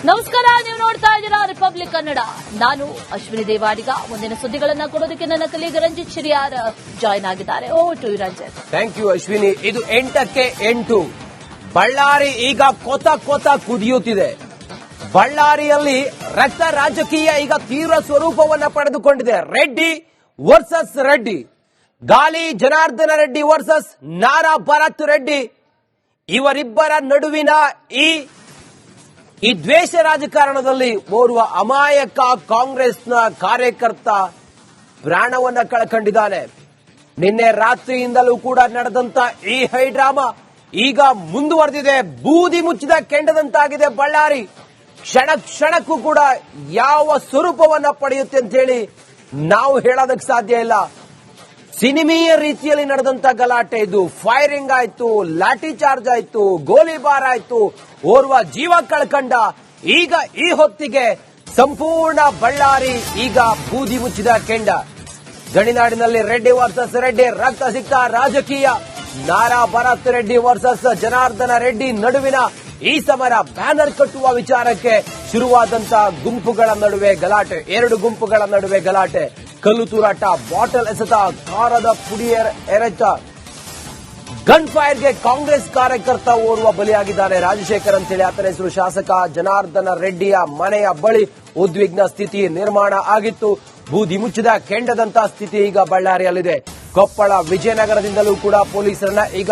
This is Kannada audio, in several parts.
ನಮಸ್ಕಾರ, ನೀವು ನೋಡ್ತಾ ಇದ್ದೀರಾ ರಿಪಬ್ಲಿಕ್ ಕನ್ನಡ. ನಾನು ಅಶ್ವಿನಿ ದೇವಾಡಿಗ. ಮುಂದಿನ ಸುದ್ದಿಗಳನ್ನ ಕೊಡೋದಕ್ಕೆ ನನ್ನ ಕಲೀಗ ರಂಜಿತ್ ಶಿರಿಯಾರ್ ಜಾಯ್ನ್ ಆಗಿದ್ದಾರೆ. Over to Ranjit. Thank you Ashwini. ಇದು 8ಕ್ಕೆ 8. ಬಳ್ಳಾರಿ ಈಗ ಕೊತ ಕುದಿಯುತ್ತಿದೆ. ಬಳ್ಳಾರಿಯಲ್ಲಿ ರಕ್ತ ರಾಜಕೀಯ ಈಗ ತೀವ್ರ ಸ್ವರೂಪವನ್ನ ಪಡೆದುಕೊಂಡಿದೆ. ರೆಡ್ಡಿ ವರ್ಸಸ್ ರೆಡ್ಡಿ, ಗಾಲಿ ಜನಾರ್ದನ ರೆಡ್ಡಿ ವರ್ಸಸ್ ನಾರಾ ಭರತ್ ರೆಡ್ಡಿ. ಇವರಿಬ್ಬರ ನಡುವಿನ ಈ ದ್ವೇಷ ರಾಜಕಾರಣದಲ್ಲಿ ಓರ್ವ ಅಮಾಯಕ ಕಾಂಗ್ರೆಸ್ನ ಕಾರ್ಯಕರ್ತ ಪ್ರಾಣವನ್ನ ಕಳಕೊಂಡಿದ್ದಾನೆ. ನಿನ್ನೆ ರಾತ್ರಿಯಿಂದಲೂ ಕೂಡ ನಡೆದಂತ ಈ ಹೈಡ್ರಾಮಾ ಈಗ ಮುಂದುವರೆದಿದೆ. ಬೂದಿ ಮುಚ್ಚಿದ ಕೆಂಡದಂತಾಗಿದೆ ಬಳ್ಳಾರಿ. ಕ್ಷಣಕ್ಕೂ ಕೂಡ ಯಾವ ಸ್ವರೂಪವನ್ನ ಪಡೆಯುತ್ತೆ ಅಂತ ಹೇಳಿ ನಾವು ಹೇಳೋದಕ್ಕೆ ಸಾಧ್ಯ ಇಲ್ಲ. ಸಿನಿಮೀಯ ರೀತಿಯಲ್ಲಿ ನಡೆದಂತ ಗಲಾಟೆ ಇದು. ಫೈರಿಂಗ್ ಆಯ್ತು, ಲಾಠಿ ಚಾರ್ಜ್ ಆಯ್ತು, ಗೋಲಿಬಾರ್ ಆಯ್ತು, ಓರ್ವ ಜೀವ ಕಳ್ಕಂಡ. ಈಗ ಈ ಹೊತ್ತಿಗೆ ಸಂಪೂರ್ಣ ಬಳ್ಳಾರಿ ಈಗ ಬೂದಿ ಮುಚ್ಚಿದ ಕೆಂಡ. ಗಣಿನಾಡಿನಲ್ಲಿ ರೆಡ್ಡಿ ವರ್ಸಸ್ ರೆಡ್ಡಿ ರಕ್ತ ಸಿಕ್ತ ರಾಜಕೀಯ. ನಾರಾ ಭರತ್ ರೆಡ್ಡಿ ವರ್ಸಸ್ ಜನಾರ್ದನ ರೆಡ್ಡಿ ನಡುವಿನ ಈ ಸಮರ ಬ್ಯಾನರ್ ಕಟ್ಟುವ ವಿಚಾರಕ್ಕೆ ಶುರುವಾದಂತ ಗುಂಪುಗಳ ನಡುವೆ ಗಲಾಟೆ. 2 ಗುಂಪುಗಳ ನಡುವೆ ಗಲಾಟೆ, ಕಲ್ಲು ತೂರಾಟ, ಬಾಟಲ್ ಎಸೆತ, ಕಾರದ ಪುಡಿ ಎರಚ. ಗನ್ ಫೈರ್ಗೆ ಕಾಂಗ್ರೆಸ್ ಕಾರ್ಯಕರ್ತ ಓರ್ವ ಬಲಿಯಾಗಿದ್ದಾನೆ. ರಾಜಶೇಖರ್ ಅಂತೇಳಿ ಆತನ ಹೆಸರು. ಶಾಸಕ ಜನಾರ್ದನ ರೆಡ್ಡಿಯ ಮನೆಯ ಬಳಿ ಉದ್ವಿಗ್ನ ಸ್ಥಿತಿ ನಿರ್ಮಾಣ ಆಗಿತ್ತು. ಬೂದಿ ಮುಚ್ಚಿದ ಕೆಂಡದಂತ ಸ್ಥಿತಿ ಈಗ ಬಳ್ಳಾರಿಯಲ್ಲಿದೆ. ಕೊಪ್ಪಳ, ವಿಜಯನಗರದಿಂದಲೂ ಕೂಡ ಪೊಲೀಸರನ್ನ ಈಗ.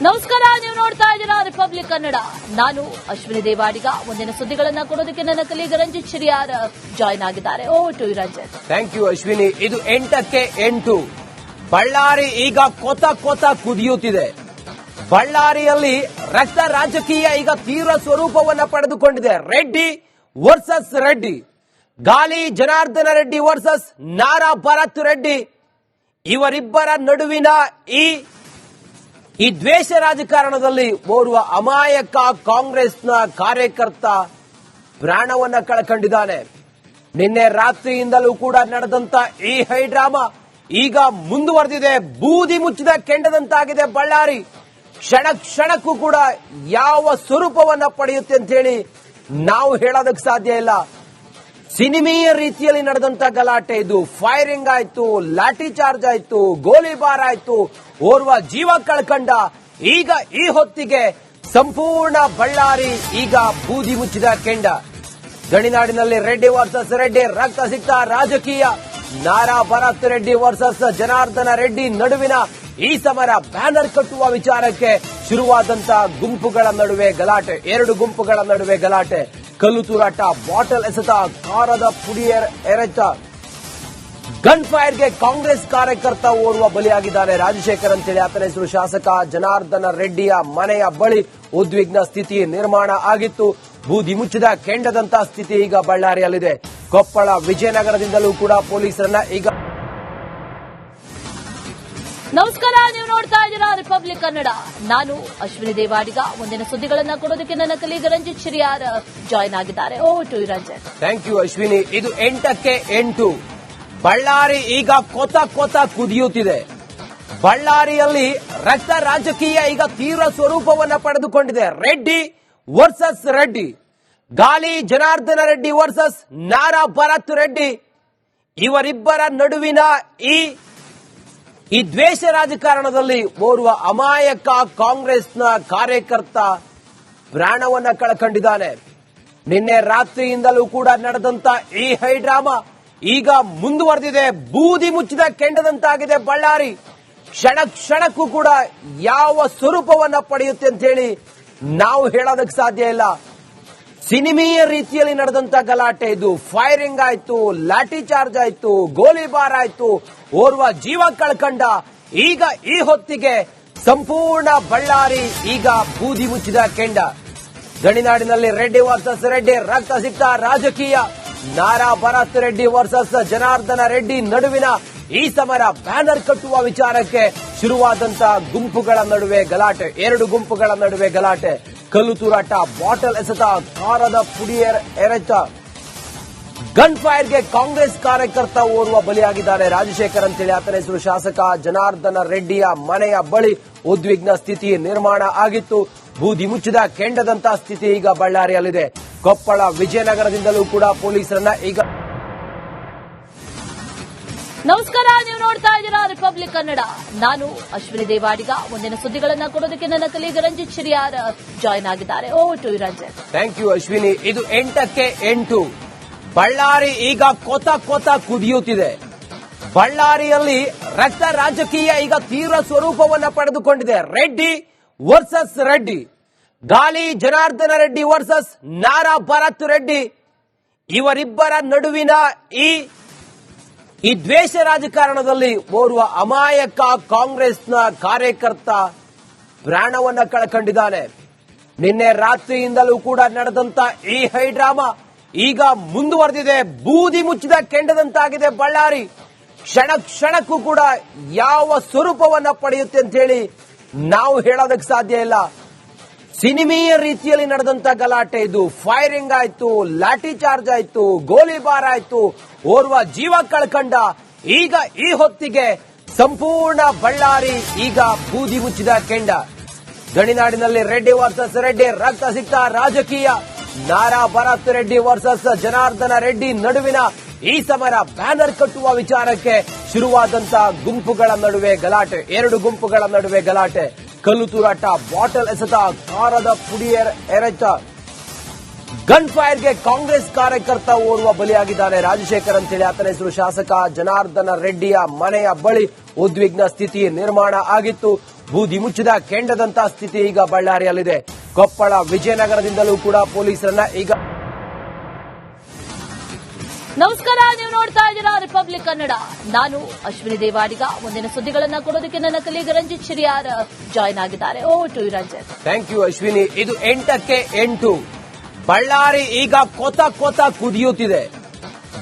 ನಮಸ್ಕಾರ, ನೀವು ನೋಡ್ತಾ ಇದ್ದೀರಾ ರಿಪಬ್ಲಿಕ್ ಕನ್ನಡ. ನಾನು ಅಶ್ವಿನಿ ದೇವಾಡಿಗ. ಮುಂದಿನ ಸುದ್ದಿಗಳನ್ನ ಕೊಡೋದಕ್ಕೆ ನನ್ನ ಕಲೀಗ ರಂಜಿತ್ ಶಿರಿಯಾರ್ ಜಾಯ್ನ್ ಆಗಿದ್ದಾರೆ. Over to Ranjit. Thank you Ashwini. ಇದು 8ಕ್ಕೆ 8. ಬಳ್ಳಾರಿ ಈಗ ಕೊತ ಕುದಿಯುತ್ತಿದೆ. ಬಳ್ಳಾರಿಯಲ್ಲಿ ರಕ್ತ ರಾಜಕೀಯ ಈಗ ತೀವ್ರ ಸ್ವರೂಪವನ್ನ ಪಡೆದುಕೊಂಡಿದೆ. ರೆಡ್ಡಿ ವರ್ಸಸ್ ರೆಡ್ಡಿ, ಗಾಲಿ ಜನಾರ್ದನ ರೆಡ್ಡಿ ವರ್ಸಸ್ ನಾರಾ ಭರತ್ ರೆಡ್ಡಿ. ಇವರಿಬ್ಬರ ನಡುವಿನ ಈ ದ್ವೇಷ ರಾಜಕಾರಣದಲ್ಲಿ ಓರ್ವ ಅಮಾಯಕ ಕಾಂಗ್ರೆಸ್ನ ಕಾರ್ಯಕರ್ತ ಪ್ರಾಣವನ್ನ ಕಳಕೊಂಡಿದ್ದಾನೆ. ನಿನ್ನೆ ರಾತ್ರಿಯಿಂದಲೂ ಕೂಡ ನಡೆದಂತ ಈ ಹೈಡ್ರಾಮಾ ಈಗ ಮುಂದುವರೆದಿದೆ. ಬೂದಿ ಮುಚ್ಚಿದ ಕೆಂಡದಂತಾಗಿದೆ ಬಳ್ಳಾರಿ. ಕ್ಷಣಕ್ಕೂ ಕೂಡ ಯಾವ ಸ್ವರೂಪವನ್ನ ಪಡೆಯುತ್ತೆ ಅಂತ ಹೇಳಿ ನಾವು ಹೇಳೋದಕ್ಕೆ ಸಾಧ್ಯ ಇಲ್ಲ. ಸಿನಿಮೀಯ ರೀತಿಯಲ್ಲಿ ನಡೆದಂತ ಗಲಾಟೆ ಇದು. ಫೈರಿಂಗ್ ಆಯ್ತು, ಲಾಠಿ ಚಾರ್ಜ್ ಆಯ್ತು, ಗೋಲಿಬಾರ್ ಆಯ್ತು, ಓರ್ವ ಜೀವ ಕಳ್ಕಂಡ. ಈಗ ಈ ಹೊತ್ತಿಗೆ ಸಂಪೂರ್ಣ ಬಳ್ಳಾರಿ ಈಗ ಬೂದಿ ಮುಚ್ಚಿದ ಕೆಂಡ. ಗಣಿನಾಡಿನಲ್ಲಿ ರೆಡ್ಡಿ ವರ್ಸಸ್ ರೆಡ್ಡಿ ರಕ್ತ ಸಿಕ್ತ ರಾಜಕೀಯ. ನಾರಾ ಭರತ್ ರೆಡ್ಡಿ ವರ್ಸಸ್ ಜನಾರ್ದನ ರೆಡ್ಡಿ ನಡುವಿನ ಈ ಸಮರ ಬ್ಯಾನರ್ ಕಟ್ಟುವ ವಿಚಾರಕ್ಕೆ ಶುರುವಾದಂತ ಗುಂಪುಗಳ ನಡುವೆ ಗಲಾಟೆ. 2 ಗುಂಪುಗಳ ನಡುವೆ ಗಲಾಟೆ, ಕಲ್ಲು ತೂರಾಟ, ಬಾಟಲ್ ಎಸೆತ, ಕಾರದ ಪುಡಿ ಎರಚ. ಗನ್ ಫೈರ್ಗೆ ಕಾಂಗ್ರೆಸ್ ಕಾರ್ಯಕರ್ತ ಓರ್ವ ಬಲಿಯಾಗಿದ್ದಾನೆ. ರಾಜಶೇಖರ್ ಅಂತೇಳಿ ಆತನ ಹೆಸರು. ಶಾಸಕ ಜನಾರ್ದನ ರೆಡ್ಡಿಯ ಮನೆಯ ಬಳಿ ಉದ್ವಿಗ್ನ ಸ್ಥಿತಿ ನಿರ್ಮಾಣ ಆಗಿತ್ತು. ಬೂದಿ ಮುಚ್ಚಿದ ಕೆಂಡದಂತ ಸ್ಥಿತಿ ಈಗ ಬಳ್ಳಾರಿಯಲ್ಲಿದೆ. ಕೊಪ್ಪಳ, ವಿಜಯನಗರದಿಂದಲೂ ಕೂಡ ಪೊಲೀಸರನ್ನ ಈಗ. ನಮಸ್ಕಾರ, ನೀವು ನೋಡ್ತಾ ಇದ್ದೀರಾ ರಿಪಬ್ಲಿಕ್ ಕನ್ನಡ. ನಾನು ಅಶ್ವಿನಿ ದೇವಾಡಿಗ. ಮುಂದಿನ ಸುದ್ದಿಗಳನ್ನ ಕೊಡೋದಕ್ಕೆ ನನ್ನ ಕಲೀಗ ರಂಜಿತ್ ಶಿರಿಯಾರ್ ಜಾಯ್ನ್ ಆಗಿದ್ದಾರೆ. Over to Ranjit. Thank you Ashwini. ಇದು 8ಕ್ಕೆ 8. ಬಳ್ಳಾರಿ ಈಗ ಕೊತ ಕುದಿಯುತ್ತಿದೆ. ಬಳ್ಳಾರಿಯಲ್ಲಿ ರಕ್ತ ರಾಜಕೀಯ ಈಗ ತೀವ್ರ ಸ್ವರೂಪವನ್ನ ಪಡೆದುಕೊಂಡಿದೆ. ರೆಡ್ಡಿ ವರ್ಸಸ್ ರೆಡ್ಡಿ, ಗಾಲಿ ಜನಾರ್ದನ ರೆಡ್ಡಿ ವರ್ಸಸ್ ನಾರಾ ಭರತ್ ರೆಡ್ಡಿ. ಇವರಿಬ್ಬರ ನಡುವಿನ ಈ ದ್ವೇಷ ರಾಜಕಾರಣದಲ್ಲಿ ಓರ್ವ ಅಮಾಯಕ ಕಾಂಗ್ರೆಸ್ನ ಕಾರ್ಯಕರ್ತ ಪ್ರಾಣವನ್ನ ಕಳಕೊಂಡಿದ್ದಾನೆ. ನಿನ್ನೆ ರಾತ್ರಿಯಿಂದಲೂ ಕೂಡ ನಡೆದಂತ ಈ ಹೈಡ್ರಾಮಾ ಈಗ ಮುಂದುವರೆದಿದೆ. ಬೂದಿ ಮುಚ್ಚಿದ ಕೆಂಡದಂತಾಗಿದೆ ಬಳ್ಳಾರಿ. ಕ್ಷಣಕ್ಕೂ ಕೂಡ ಯಾವ ಸ್ವರೂಪವನ್ನ ಪಡೆಯುತ್ತೆ ಅಂತ ಹೇಳಿ ನಾವು ಹೇಳೋದಕ್ಕೆ ಸಾಧ್ಯ ಇಲ್ಲ. ಸಿನಿಮೀಯ ರೀತಿಯಲ್ಲಿ ನಡೆದಂತ ಗಲಾಟೆ ಇದು. ಫೈರಿಂಗ್ ಆಯ್ತು, ಲಾಠಿ ಚಾರ್ಜ್ ಆಯ್ತು, ಗೋಲಿಬಾರ್ ಆಯ್ತು, ಓರ್ವ ಜೀವ ಕಳ್ಕಂಡ. ಈಗ ಈ ಹೊತ್ತಿಗೆ ಸಂಪೂರ್ಣ ಬಳ್ಳಾರಿ ಈಗ ಬೂದಿ ಮುಚ್ಚಿದ ಕೆಂಡ. ಗಣಿನಾಡಿನಲ್ಲಿ ರೆಡ್ಡಿ ವರ್ಸಸ್ ರೆಡ್ಡಿ ರಕ್ತ ಸಿಕ್ತ ರಾಜಕೀಯ. ನಾರಾ ಭರತ್ ರೆಡ್ಡಿ ವರ್ಸಸ್ ಜನಾರ್ದನ ರೆಡ್ಡಿ ನಡುವಿನ ಈ ಸಮರ ಬ್ಯಾನರ್ ಕಟ್ಟುವ ವಿಚಾರಕ್ಕೆ ಶುರುವಾದಂತ ಗುಂಪುಗಳ ನಡುವೆ ಗಲಾಟೆ. 2 ಗುಂಪುಗಳ ನಡುವೆ ಗಲಾಟೆ, ಕಲ್ಲು ತೂರಾಟ, ಬಾಟಲ್ ಎಸೆತ, ಕಾರದ ಪುಡಿ ಎರಚ. ಗನ್ ಫೈರ್ಗೆ ಕಾಂಗ್ರೆಸ್ ಕಾರ್ಯಕರ್ತ ಓರ್ವ ಬಲಿಯಾಗಿದ್ದಾನೆ. ರಾಜಶೇಖರ್ ಅಂತೇಳಿ ಆತನ ಹೆಸರು. ಶಾಸಕ ಜನಾರ್ದನ ರೆಡ್ಡಿಯ ಮನೆಯ ಬಳಿ ಉದ್ವಿಗ್ನ ಸ್ಥಿತಿ ನಿರ್ಮಾಣ ಆಗಿತ್ತು. ಬೂದಿ ಮುಚ್ಚಿದ ಕೆಂಡದಂತ ಸ್ಥಿತಿ ಈಗ ಬಳ್ಳಾರಿಯಲ್ಲಿದೆ. ಕೊಪ್ಪಳ ವಿಜಯನಗರದಿಂದಲೂ ಕೂಡ ಪೊಲೀಸರನ್ನ ಈಗ ನಮಸ್ಕಾರ, ನೀವು ನೋಡ್ತಾ ಇದ್ದೀರಾ ರಿಪಬ್ಲಿಕ್ ಕನ್ನಡ. ನಾನು ಅಶ್ವಿನಿ ದೇವಾಡಿಗ. ಮುಂದಿನ ಸುದ್ದಿಗಳನ್ನ ಕೊಡೋದಕ್ಕೆ ನನ್ನ ಕಲೀಗ ರಂಜಿತ್ ಶಿರಿಯಾರ್ ಜಾಯ್ನ್ ಆಗಿದ್ದಾರೆ. Over to Ranjit. Thank you Ashwini. ಇದು 8ಕ್ಕೆ 8. ಬಳ್ಳಾರಿ ಈಗ ಕೊತ ಕುದಿಯುತ್ತಿದೆ. ಬಳ್ಳಾರಿಯಲ್ಲಿ ರಕ್ತ ರಾಜಕೀಯ ಈಗ ತೀವ್ರ ಸ್ವರೂಪವನ್ನ ಪಡೆದುಕೊಂಡಿದೆ. ರೆಡ್ಡಿ ವರ್ಸಸ್ ರೆಡ್ಡಿ, ಗಾಲಿ ಜನಾರ್ದನ ರೆಡ್ಡಿ ವರ್ಸಸ್ ನಾರಾ ಭರತ್ ರೆಡ್ಡಿ. ಇವರಿಬ್ಬರ ನಡುವಿನ ಈ ದ್ವೇಷ ರಾಜಕಾರಣದಲ್ಲಿ ಓರ್ವ ಅಮಾಯಕ ಕಾಂಗ್ರೆಸ್ನ ಕಾರ್ಯಕರ್ತ ಪ್ರಾಣವನ್ನ ಕಳಕೊಂಡಿದ್ದಾನೆ. ನಿನ್ನೆ ರಾತ್ರಿಯಿಂದಲೂ ಕೂಡ ನಡೆದಂತ ಈ ಹೈಡ್ರಾಮಾ ಈಗ ಮುಂದುವರೆದಿದೆ. ಬೂದಿ ಮುಚ್ಚಿದ ಕೆಂಡದಂತಾಗಿದೆ ಬಳ್ಳಾರಿ. ಕ್ಷಣಕ್ಕೂ ಕೂಡ ಯಾವ ಸ್ವರೂಪವನ್ನ ಪಡೆಯುತ್ತೆ ಅಂತ ಹೇಳಿ ನಾವು ಹೇಳೋದಕ್ಕೆ ಸಾಧ್ಯ ಇಲ್ಲ. ಸಿನಿಮೀಯ ರೀತಿಯಲ್ಲಿ ನಡೆದಂತ ಗಲಾಟೆ ಇದು. ಫೈರಿಂಗ್ ಆಯ್ತು, ಲಾಠಿ ಚಾರ್ಜ್ ಆಯ್ತು, ಗೋಲಿಬಾರ್ ಆಯ್ತು, ಓರ್ವ ಜೀವ ಕಳ್ಕಂಡ. ಈಗ ಈ ಹೊತ್ತಿಗೆ ಸಂಪೂರ್ಣ ಬಳ್ಳಾರಿ ಈಗ ಬೂದಿ ಮುಚ್ಚಿದ ಕೆಂಡ. ಗಣಿನಾಡಿನಲ್ಲಿ ರೆಡ್ಡಿ ವರ್ಸಸ್ ರೆಡ್ಡಿ ರಕ್ತ ಸಿಕ್ತ ರಾಜಕೀಯ. ನಾರಾ ಭರತ್ ರೆಡ್ಡಿ ವರ್ಸಸ್ ಜನಾರ್ದನ ರೆಡ್ಡಿ ನಡುವಿನ ಈ ಸಮರ ಬ್ಯಾನರ್ ಕಟ್ಟುವ ವಿಚಾರಕ್ಕೆ ಶುರುವಾದಂತ ಗುಂಪುಗಳ ನಡುವೆ ಗಲಾಟೆ. 2 ಗುಂಪುಗಳ ನಡುವೆ ಗಲಾಟೆ, ಕಲ್ಲು ತೂರಾಟ, ಬಾಟಲ್ ಎಸೆತ, ಕಾರದ ಪುಡಿ ಎರಚ. ಗನ್ ಫೈರ್ಗೆ ಕಾಂಗ್ರೆಸ್ ಕಾರ್ಯಕರ್ತ ಓರ್ವ ಬಲಿಯಾಗಿದ್ದಾನೆ. ರಾಜಶೇಖರ್ ಅಂತೇಳಿ ಆತನ ಹೆಸರು. ಶಾಸಕ ಜನಾರ್ದನ ರೆಡ್ಡಿಯ ಮನೆಯ ಬಳಿ ಉದ್ವಿಗ್ನ ಸ್ಥಿತಿ ನಿರ್ಮಾಣ ಆಗಿತ್ತು. ಬೂದಿ ಮುಚ್ಚಿದ ಕೆಂಡದಂತ ಸ್ಥಿತಿ ಈಗ ಬಳ್ಳಾರಿಯಲ್ಲಿದೆ. ಕೊಪ್ಪಳ ವಿಜಯನಗರದಿಂದಲೂ ಕೂಡ ಪೊಲೀಸರನ್ನ ಈಗ ನಮಸ್ಕಾರ, ನೀವು ನೋಡ್ತಾ ಇದ್ದೀರಾ ರಿಪಬ್ಲಿಕ್ ಕನ್ನಡ. ನಾನು ಅಶ್ವಿನಿ ದೇವಾಡಿಗ. ಮುಂದಿನ ಸುದ್ದಿಗಳನ್ನ ಕೊಡೋದಕ್ಕೆ ನನ್ನ ಕಲೀಗ ರಂಜಿತ್ ಶಿರಿಯಾರ್ ಜಾಯ್ನ್ ಆಗಿದ್ದಾರೆ. Over to Ranjit. Thank you Ashwini. ಇದು 8ಕ್ಕೆ 8. ಬಳ್ಳಾರಿ ಈಗ ಕೊತ ಕುದಿಯುತ್ತಿದೆ.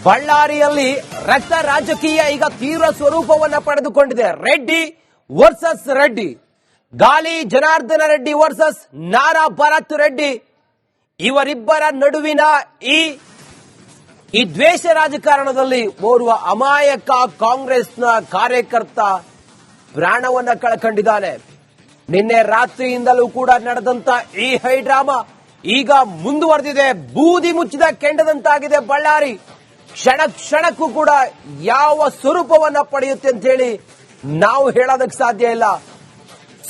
ಬಳ್ಳಾರಿಯಲ್ಲಿ ರಕ್ತ ರಾಜಕೀಯ ಈಗ ತೀವ್ರ ಸ್ವರೂಪವನ್ನ ಪಡೆದುಕೊಂಡಿದೆ. ರೆಡ್ಡಿ ವರ್ಸಸ್ ರೆಡ್ಡಿ, ಗಾಲಿ ಜನಾರ್ದನ ರೆಡ್ಡಿ ವರ್ಸಸ್ ನಾರಾ ಭರತ್ ರೆಡ್ಡಿ. ಇವರಿಬ್ಬರ ನಡುವಿನ ಈ ದ್ವೇಷ ರಾಜಕಾರಣದಲ್ಲಿ ಓರ್ವ ಅಮಾಯಕ ಕಾಂಗ್ರೆಸ್ನ ಕಾರ್ಯಕರ್ತ ಪ್ರಾಣವನ್ನ ಕಳಕೊಂಡಿದ್ದಾನೆ. ನಿನ್ನೆ ರಾತ್ರಿಯಿಂದಲೂ ಕೂಡ ನಡೆದಂತ ಈ ಹೈಡ್ರಾಮಾ ಈಗ ಮುಂದುವರೆದಿದೆ. ಬೂದಿ ಮುಚ್ಚಿದ ಕೆಂಡದಂತಾಗಿದೆ ಬಳ್ಳಾರಿ. ಕ್ಷಣಕ್ಕೂ ಕೂಡ ಯಾವ ಸ್ವರೂಪವನ್ನ ಪಡೆಯುತ್ತೆ ಅಂತ ಹೇಳಿ ನಾವು ಹೇಳೋದಕ್ಕೆ ಸಾಧ್ಯ ಇಲ್ಲ.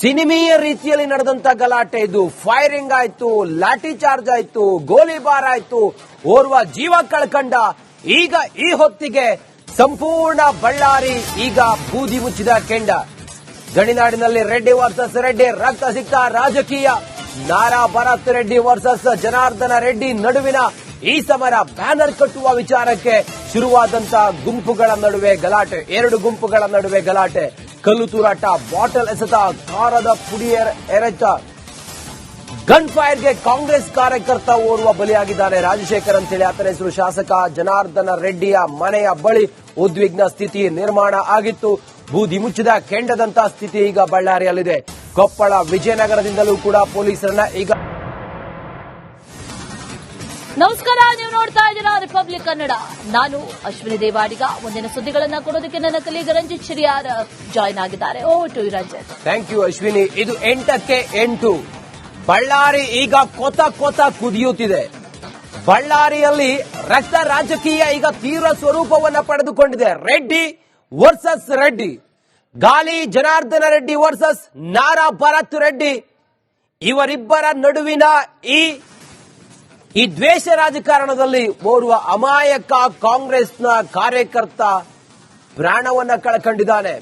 ಸಿನಿಮೀಯ ರೀತಿಯಲ್ಲಿ ನಡೆದಂತ ಗಲಾಟೆ ಇದು. ಫೈರಿಂಗ್ ಆಯ್ತು, ಲಾಠಿ ಚಾರ್ಜ್ ಆಯ್ತು, ಗೋಲಿಬಾರ್ ಆಯ್ತು, ಓರ್ವ ಜೀವ ಕಳ್ಕಂಡ. ಈಗ ಈ ಹೊತ್ತಿಗೆ ಸಂಪೂರ್ಣ ಬಳ್ಳಾರಿ ಈಗ ಬೂದಿ ಮುಚ್ಚಿದ ಕೆಂಡ. ಗಣಿನಾಡಿನಲ್ಲಿ ರೆಡ್ಡಿ ವರ್ಸಸ್ ರೆಡ್ಡಿ ರಕ್ತ ಸಿಕ್ತ ರಾಜಕೀಯ. ನಾರಾ ಭರತ್ ರೆಡ್ಡಿ ವರ್ಸಸ್ ಜನಾರ್ದನ ರೆಡ್ಡಿ ನಡುವಿನ ಈ ಸಮರ ಬ್ಯಾನರ್ ಕಟ್ಟುವ ವಿಚಾರಕ್ಕೆ ಶುರುವಾದಂತ ಗುಂಪುಗಳ ನಡುವೆ ಗಲಾಟೆ. 2 ಗುಂಪುಗಳ ನಡುವೆ ಗಲಾಟೆ, ಕಲ್ಲು ತೂರಾಟ, ಬಾಟಲ್ ಎಸೆತ, ಕಾರದ ಪುಡಿ ಎರಚ. ಗನ್ ಫೈರ್ಗೆ ಕಾಂಗ್ರೆಸ್ ಕಾರ್ಯಕರ್ತ ಓರ್ವ ಬಲಿಯಾಗಿದ್ದಾನೆ. ರಾಜಶೇಖರ್ ಅಂತೇಳಿ ಆತನ ಹೆಸರು. ಶಾಸಕ ಜನಾರ್ದನ ರೆಡ್ಡಿಯ ಮನೆಯ ಬಳಿ ಉದ್ವಿಗ್ನ ಸ್ಥಿತಿ ನಿರ್ಮಾಣ ಆಗಿತ್ತು. ಬೂದಿ ಮುಚ್ಚಿದ ಕೆಂಡದಂತ ಸ್ಥಿತಿ ಈಗ ಬಳ್ಳಾರಿಯಲ್ಲಿದೆ. ಕೊಪ್ಪಳ ವಿಜಯನಗರದಿಂದಲೂ ಕೂಡ ಪೊಲೀಸರನ್ನ ಈಗ ನಮಸ್ಕಾರ, ನೀವು ನೋಡ್ತಾ ಇದ್ದೀರಾ ರಿಪಬ್ಲಿಕ್ ಕನ್ನಡ. ನಾನು ಅಶ್ವಿನಿ ದೇವಾಡಿಗ. ಮುಂದಿನ ಸುದ್ದಿಗಳನ್ನ ಕೊಡೋದಕ್ಕೆ ನನ್ನ ಕಲೀಗ ರಂಜಿತ್ ಶಿರಿಯಾರ್ ಜಾಯ್ನ್ ಆಗಿದ್ದಾರೆ. Over to Ranjit. Thank you Ashwini. ಇದು 8ಕ್ಕೆ 8. ಬಳ್ಳಾರಿ ಈಗ ಕೊತ ಕುದಿಯುತ್ತಿದೆ. ಬಳ್ಳಾರಿಯಲ್ಲಿ ರಕ್ತ ರಾಜಕೀಯ ಈಗ ತೀವ್ರ ಸ್ವರೂಪವನ್ನ ಪಡೆದುಕೊಂಡಿದೆ. ರೆಡ್ಡಿ ವರ್ಸಸ್ ರೆಡ್ಡಿ, ಗಾಲಿ ಜನಾರ್ದನ ರೆಡ್ಡಿ ವರ್ಸಸ್ ನಾರಾ ಭರತ್ ರೆಡ್ಡಿ. ಇವರಿಬ್ಬರ ನಡುವಿನ ಈ ದ್ವೇಷ ರಾಜಕಾರಣದಲ್ಲಿ ಓರ್ವ ಅಮಾಯಕ ಕಾಂಗ್ರೆಸ್ನ ಕಾರ್ಯಕರ್ತ ಪ್ರಾಣವನ್ನ ಕಳಕೊಂಡಿದ್ದಾನೆ.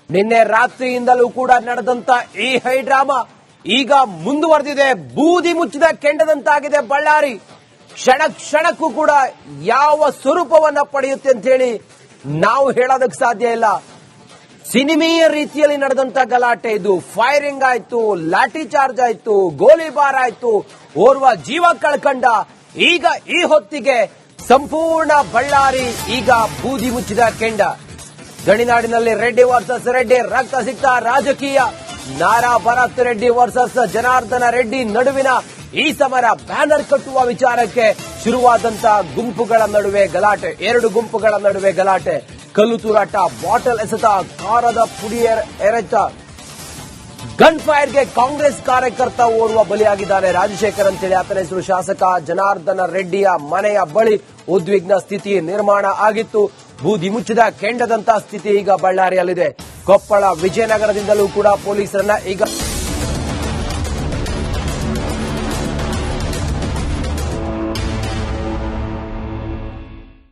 ನಿನ್ನೆ ರಾತ್ರಿಯಿಂದಲೂ ಕೂಡ ನಡೆದಂತ ಈ ಹೈಡ್ರಾಮಾ ಈಗ ಮುಂದುವರೆದಿದೆ. ಬೂದಿ ಮುಚ್ಚಿದ ಕೆಂಡದಂತಾಗಿದೆ ಬಳ್ಳಾರಿ. ಕ್ಷಣಕ್ಕೂ ಕೂಡ ಯಾವ ಸ್ವರೂಪವನ್ನ ಪಡೆಯುತ್ತೆ ಅಂತ ಹೇಳಿ ನಾವು ಹೇಳೋದಕ್ಕೆ ಸಾಧ್ಯ ಇಲ್ಲ. ಸಿನಿಮೀಯ ರೀತಿಯಲ್ಲಿ ನಡೆದಂತ ಗಲಾಟೆ ಇದು. ಫೈರಿಂಗ್ ಆಯ್ತು, ಲಾಠಿ ಚಾರ್ಜ್ ಆಯ್ತು, ಗೋಲಿಬಾರ್ ಆಯ್ತು, ಓರ್ವ ಜೀವ ಕಳ್ಕಂಡ. ಈಗ ಈ ಹೊತ್ತಿಗೆ ಸಂಪೂರ್ಣ ಬಳ್ಳಾರಿ ಈಗ ಬೂದಿ ಮುಚ್ಚಿದ ಕೆಂಡ. ಗಣಿನಾಡಿನಲ್ಲಿ ರೆಡ್ಡಿ ವರ್ಸಸ್ ರೆಡ್ಡಿ ರಕ್ತ ಸಿಕ್ತ ರಾಜಕೀಯ. ನಾರಾ ಭರತ್ ರೆಡ್ಡಿ ವರ್ಸಸ್ ಜನಾರ್ದನ ರೆಡ್ಡಿ ನಡುವಿನ ಈ ಸಮರ ಬ್ಯಾನರ್ ಕಟ್ಟುವ ವಿಚಾರಕ್ಕೆ ಶುರುವಾದಂತ ಗುಂಪುಗಳ ನಡುವೆ ಗಲಾಟೆ. 2 ಗುಂಪುಗಳ ನಡುವೆ ಗಲಾಟೆ, ಕಲ್ಲು ತೂರಾಟ, ಬಾಟಲ್ ಎಸೆತ, ಕಾರದ ಪುಡಿ ಎರಚ. ಗನ್ ಫೈರ್ಗೆ ಕಾಂಗ್ರೆಸ್ ಕಾರ್ಯಕರ್ತ ಓರ್ವ ಬಲಿಯಾಗಿದ್ದಾನೆ. ರಾಜಶೇಖರ್ ಅಂತೇಳಿ ಆತನ ಹೆಸರು. ಶಾಸಕ ಜನಾರ್ದನ ರೆಡ್ಡಿಯ ಮನೆಯ ಬಳಿ ಉದ್ವಿಗ್ನ ಸ್ಥಿತಿ ನಿರ್ಮಾಣ ಆಗಿತ್ತು. ಬೂದಿ ಮುಚ್ಚಿದ ಕೆಂಡದಂತ ಸ್ಥಿತಿ ಈಗ ಬಳ್ಳಾರಿಯಲ್ಲಿದೆ. ಕೊಪ್ಪಳ, ವಿಜಯನಗರದಿಂದಲೂ ಕೂಡ ಪೊಲೀಸರನ್ನ ಈಗ